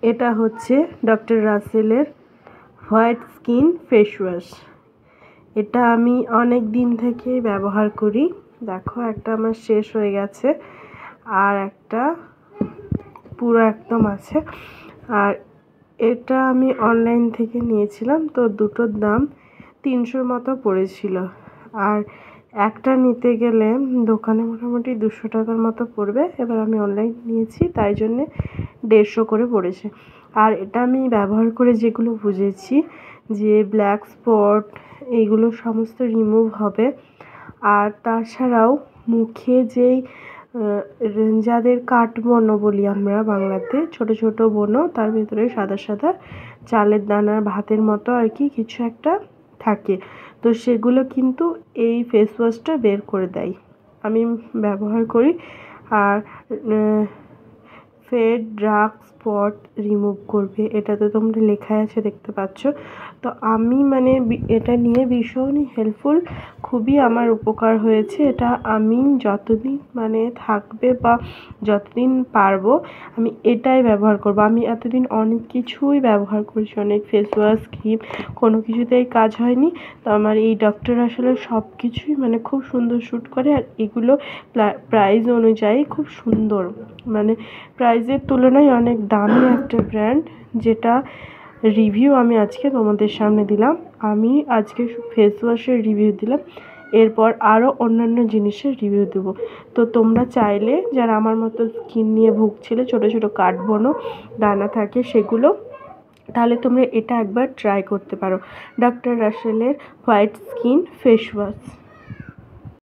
এটা হচ্ছে ডক্টর রাসেলের হোয়াইট স্কিন ফেস ওয়াশ। এটা আমি অনেক দিন থেকে ব্যবহার করি। দেখো, একটা আমার শেষ হয়ে গেছে আর একটা পুরো একদম আছে। আর এটা আমি অনলাইন থেকে নিয়েছিলাম, তো দুটোর দাম 300 মতো পড়েছিল। আর একটা নিতে গেলে দোকানে মোটামুটি 200 টাকার মতো পড়বে। এবার আমি অনলাইন নিয়েছি, তাই জন্যে 150 করে পড়েছে। আর এটা আমি ব্যবহার করে যেগুলো বুঝেছি যে ব্ল্যাক স্পট এইগুলো সমস্ত রিমুভ হবে। আর তাছাড়াও মুখে যেই যাদের কাটব্রণ বলি আমরা বাংলাতে, ছোট ছোট ব্রণ, তার ভেতরে সাদা সাদা চালের দানার ভাতের মতো আর কি কিছু একটা থাকে, তো সেগুলো কিন্তু এই ফেস ওয়াশটা বের করে দেয়। আমি ব্যবহার করি। আর ফেড ডার্ক স্পট রিমুভ করবে, এটাতে তোমরা লেখা আছে দেখতে পাচ্ছ। তো আমি মানে এটা নিয়ে ভীষণই হেল্পফুল, খুবই আমার উপকার হয়েছে। এটা আমি যতদিন মানে থাকবে বা যতদিন পারবো আমি এটাই ব্যবহার করব। আমি এতদিন অনেক কিছুই ব্যবহার করেছি, অনেক ফেস ওয়াশ, ক্রিম, কোনো কিছুতেই কাজ হয়নি। তো আমার এই ডক্টর আসলে সব কিছুই মানে খুব সুন্দর শ্যুট করে। আর এগুলো প্রাইস অনুযায়ী খুব সুন্দর, মানে প্রাইসের তুলনায় অনেক দামি একটা ব্র্যান্ড, যেটা রিভিউ আমি আজকে তোমাদের সামনে দিলাম। আমি আজকে ফেস ওয়াশের রিভিউ দিলাম, এরপর আরও অন্যান্য জিনিসের রিভিউ দেবো। তো তোমরা চাইলে যারা আমার মতো স্কিন নিয়ে ভুগছিলে, ছোটো ছোটো কাটব্রণ দানা থাকে সেগুলো, তাহলে তোমরা এটা একবার ট্রাই করতে পারো, ডক্টর রাসেলের হোয়াইট স্কিন ফেস ওয়াশ।